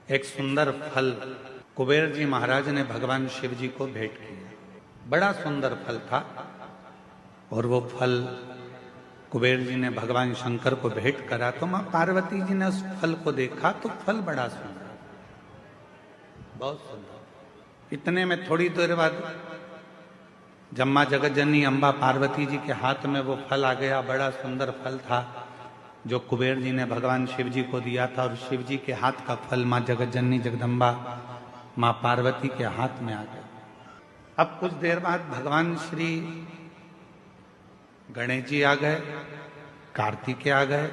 एक सुंदर फल कुबेर जी महाराज ने भगवान शिव जी को भेंट किया। बड़ा सुंदर फल था और वो फल कुबेर जी ने भगवान शंकर को भेंट करा तो मां पार्वती जी ने उस फल को देखा तो फल बड़ा सुंदर, बहुत सुंदर। इतने में थोड़ी देर बाद जब मां जगतजननी अम्बा पार्वती जी के हाथ में वो फल आ गया। बड़ा सुंदर फल था जो कुबेर जी ने भगवान शिव जी को दिया था और शिव जी के हाथ का फल मां जगतजननी जगदम्बा मां पार्वती के हाथ में आ गया। अब कुछ देर बाद भगवान श्री गणेश जी आ गए, कार्तिकेय आ गए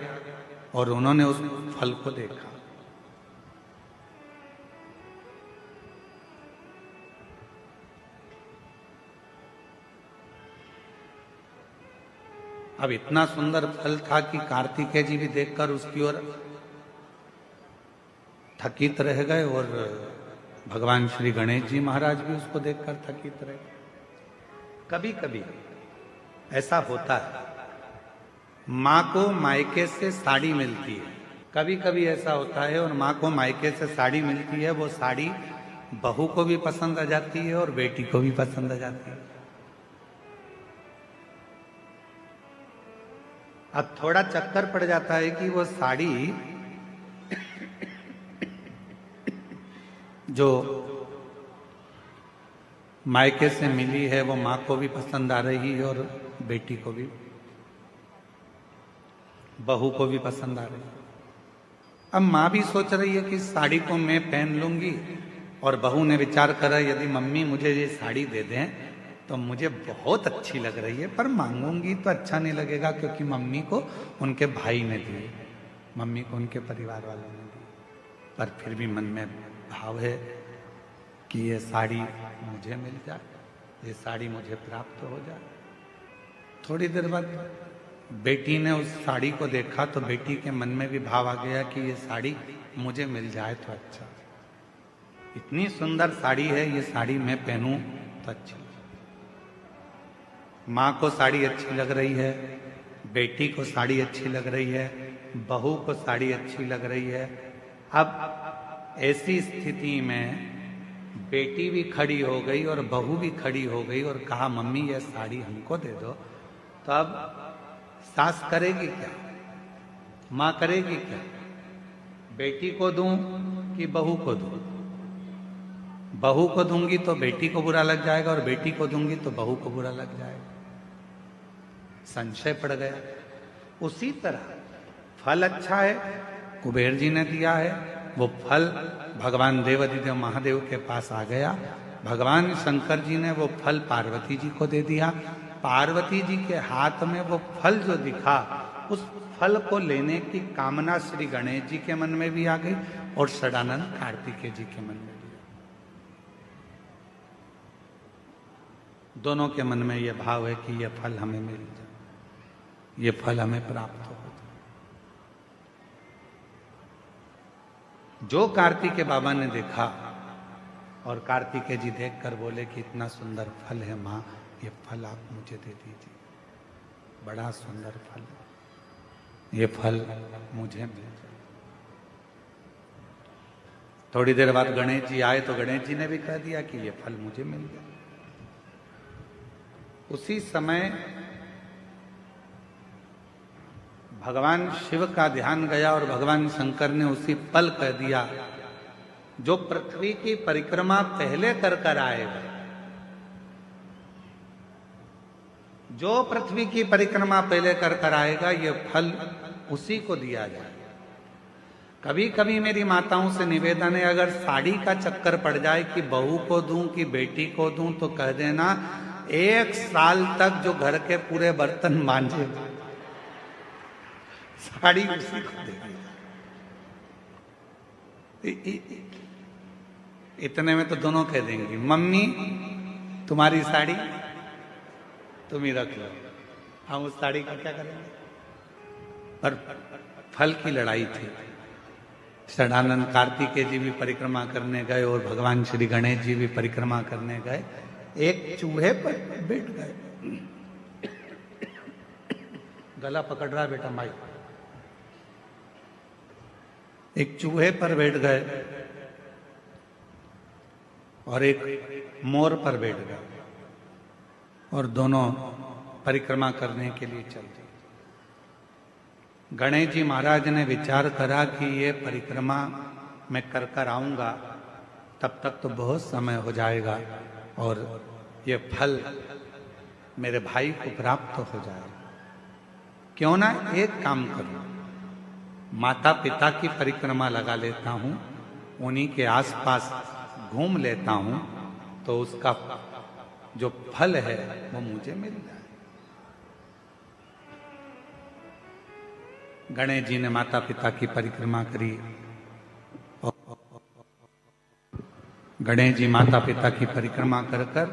और उन्होंने उस फल को देखा। अब इतना सुंदर फल था कि कार्तिकेय जी भी देखकर उसकी ओर थकित रह गए और भगवान श्री गणेश जी महाराज भी उसको देखकर थकित रहे। कभी कभी ऐसा होता है, माँ को मायके से साड़ी मिलती है, कभी कभी ऐसा होता है और माँ को मायके से साड़ी मिलती है, वो साड़ी बहू को भी पसंद आ जाती है और बेटी को भी पसंद आ जाती है। अब थोड़ा चक्कर पड़ जाता है कि वो साड़ी जो मायके से मिली है वो माँ को भी पसंद आ रही है और बेटी को भी, बहू को भी पसंद आ रही है। अब माँ भी सोच रही है कि साड़ी को मैं पहन लूंगी और बहू ने विचार करा यदि मम्मी मुझे ये साड़ी दे दें तो मुझे बहुत अच्छी लग रही है, पर मांगूंगी तो अच्छा नहीं लगेगा क्योंकि मम्मी को उनके भाई ने दी, मम्मी को उनके परिवार वालों ने दी। पर फिर भी मन में भाव है कि ये साड़ी मुझे मिल जाए, ये साड़ी मुझे प्राप्त हो जाए। थोड़ी देर बाद बेटी ने उस साड़ी को देखा तो बेटी के मन में भी भाव आ गया कि ये साड़ी मुझे मिल जाए तो अच्छा, इतनी सुंदर साड़ी है, ये साड़ी मैं पहनूं तो अच्छी। माँ को साड़ी अच्छी लग रही है, बेटी को साड़ी अच्छी लग रही है, बहू को साड़ी अच्छी लग रही है। अब ऐसी स्थिति में बेटी भी खड़ी हो गई और बहू भी खड़ी हो गई और कहा मम्मी ये साड़ी हमको दे दो। तो अब सास करेगी क्या, माँ करेगी क्या, बेटी को दूं कि बहू को दूं? बहू को दूंगी तो बेटी को बुरा लग जाएगा और बेटी को दूंगी तो बहू को बुरा लग जाएगा। संशय पड़ गया। उसी तरह फल अच्छा है, कुबेर जी ने दिया है, वो फल भगवान देवाधिदेव महादेव के पास आ गया। भगवान शंकर जी ने वो फल पार्वती जी को दे दिया। पार्वती जी के हाथ में वो फल जो दिखा, उस फल को लेने की कामना श्री गणेश जी के मन में भी आ गई और षडानंद कार्तिकेय जी के मन में भी। दोनों के मन में यह भाव है कि यह फल हमें मिल जाए, ये फल हमें प्राप्त हो जाए। जो कार्तिकेय बाबा ने देखा और कार्तिकेय जी देखकर बोले कि इतना सुंदर फल है माँ, ये फल आप मुझे दे दीजिए, बड़ा सुंदर फल है, ये फल मुझे मिल जाए। थोड़ी देर बाद गणेश जी आए तो गणेश जी ने भी कह दिया कि ये फल मुझे मिल जाए। उसी समय भगवान शिव का ध्यान गया और भगवान शंकर ने उसी पल कह दिया जो पृथ्वी की परिक्रमा पहले कर आएगा, जो पृथ्वी की परिक्रमा पहले कर आएगा, ये फल उसी को दिया जाए। कभी कभी मेरी माताओं से निवेदन है, अगर साड़ी का चक्कर पड़ जाए कि बहू को दूं कि बेटी को दूं तो कह देना 1 साल तक जो घर के पूरे बर्तन मांजे साड़ी उसी को देगी। इतने में तो दोनों कह देंगी मम्मी तुम्हारी साड़ी तुम ही रख लो, हम उस साड़ी का क्या करेंगे। पर फल की लड़ाई थी। षडानंद कार्तिकेय जी भी परिक्रमा करने गए और भगवान श्री गणेश जी भी परिक्रमा करने गए। एक चूहे पर बैठ गए, गला पकड़ रहा है बेटा माई। एक चूहे पर बैठ गए और एक मोर पर बैठ गया और दोनों परिक्रमा करने के लिए चल दिए। गणेश जी महाराज ने विचार करा कि ये परिक्रमा मैं कर कर आऊंगा, तब तक तो बहुत समय हो जाएगा और ये फल मेरे भाई को प्राप्त हो जाएगा। क्यों ना एक काम करूं, माता पिता की परिक्रमा लगा लेता हूं, उन्हीं के आसपास घूम लेता हूं, तो उसका जो फल है वो मुझे मिल जाए। गणेश जी ने माता पिता की परिक्रमा करी। गणेश जी माता पिता की परिक्रमा कर कर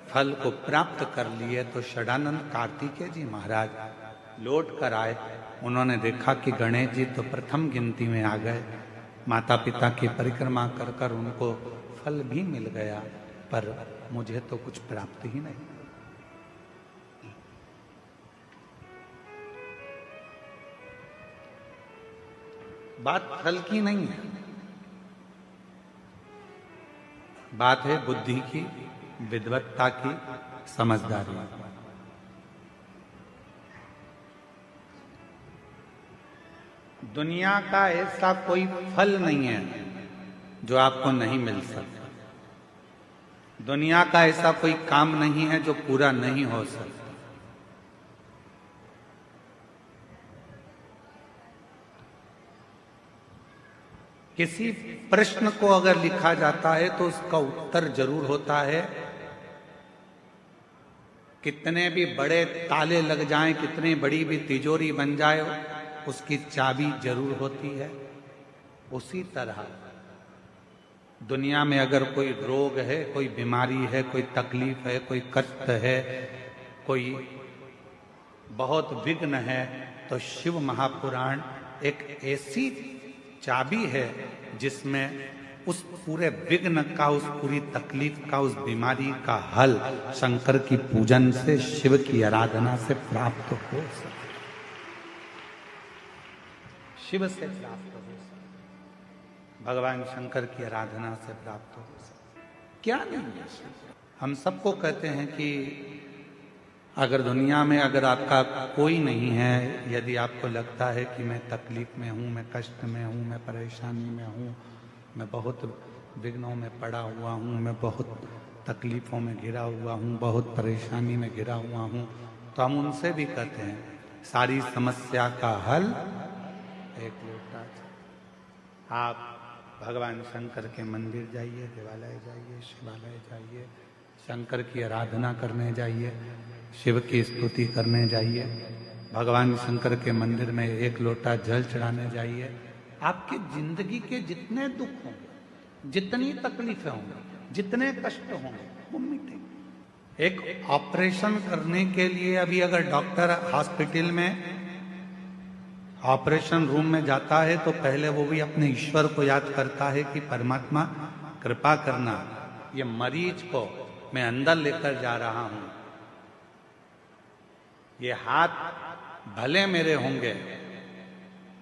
फल को प्राप्त कर लिए तो षडानंद कार्तिकेय जी महाराज लौट कर आए। उन्होंने देखा कि गणेश जी तो प्रथम गिनती में आ गए, माता पिता की परिक्रमा कर कर उनको फल भी मिल गया, पर मुझे तो कुछ प्राप्त ही नहीं। बात फल की नहीं है, बात है बुद्धि की, विद्वत्ता की, समझदारी। दुनिया का ऐसा कोई फल नहीं है जो आपको नहीं मिल सकता। दुनिया का ऐसा कोई काम नहीं है जो पूरा नहीं हो सकता। किसी प्रश्न को अगर लिखा जाता है तो उसका उत्तर जरूर होता है। कितने भी बड़े ताले लग जाएं, कितनी बड़ी भी तिजोरी बन जाए, उसकी चाबी जरूर होती है। उसी तरह दुनिया में अगर कोई रोग है, कोई बीमारी है, कोई तकलीफ है, कोई कष्ट है, कोई बहुत विघ्न है, तो शिव महापुराण एक ऐसी चाबी है जिसमें उस पूरे विघ्न का, उस पूरी तकलीफ का, उस बीमारी का हल शंकर की पूजन से, शिव की आराधना से प्राप्त हो सकता, शिव से प्राप्त हो सकता, भगवान शंकर की आराधना से प्राप्त हो सकता। क्या नहीं है? हम सबको कहते हैं कि अगर दुनिया में अगर आपका कोई नहीं है, यदि आपको लगता है कि मैं तकलीफ में हूँ, मैं कष्ट में हूँ, मैं परेशानी में हूँ, मैं बहुत विघ्नों में पड़ा हुआ हूँ, मैं बहुत तकलीफ़ों में घिरा हुआ हूँ, बहुत परेशानी में घिरा हुआ हूँ, तो हम उनसे भी कहते हैं सारी समस्या का हल एक लोटा। आप भगवान शंकर के मंदिर जाइए, देवालय जाइए, शिवालय जाइए, शंकर की आराधना करने जाइए, शिव की स्तुति करने जाइए, भगवान शंकर के मंदिर में एक लोटा जल चढ़ाने जाइए। आपकी जिंदगी के जितने दुख होंगे, जितनी तकलीफें होंगी, जितने कष्ट होंगे, वो मिटेंगे। एक ऑपरेशन करने के लिए अभी अगर डॉक्टर हॉस्पिटल में ऑपरेशन रूम में जाता है तो पहले वो भी अपने ईश्वर को याद करता है कि परमात्मा कृपा करना, ये मरीज को मैं अंदर लेकर जा रहा हूं, ये हाथ भले मेरे होंगे,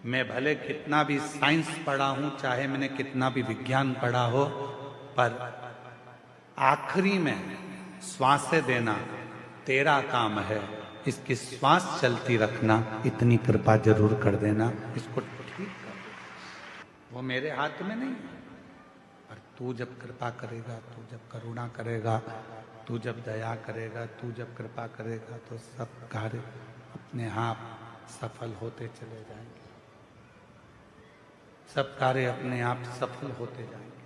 मैं भले कितना भी साइंस पढ़ा हूं, चाहे मैंने कितना भी विज्ञान पढ़ा हो, पर आखिरी में श्वासें देना तेरा काम है, इसकी श्वास चलती रखना, इतनी कृपा जरूर कर देना, इसको ठीक कर। वो मेरे हाथ में नहीं है, पर तू जब कृपा करेगा, तू जब करुणा करेगा, तू जब दया करेगा, तू जब कृपा करेगा, तो सब कार्य अपने आप सफल होते चले जाएंगे, सब कार्य अपने आप सफल होते जाएंगे।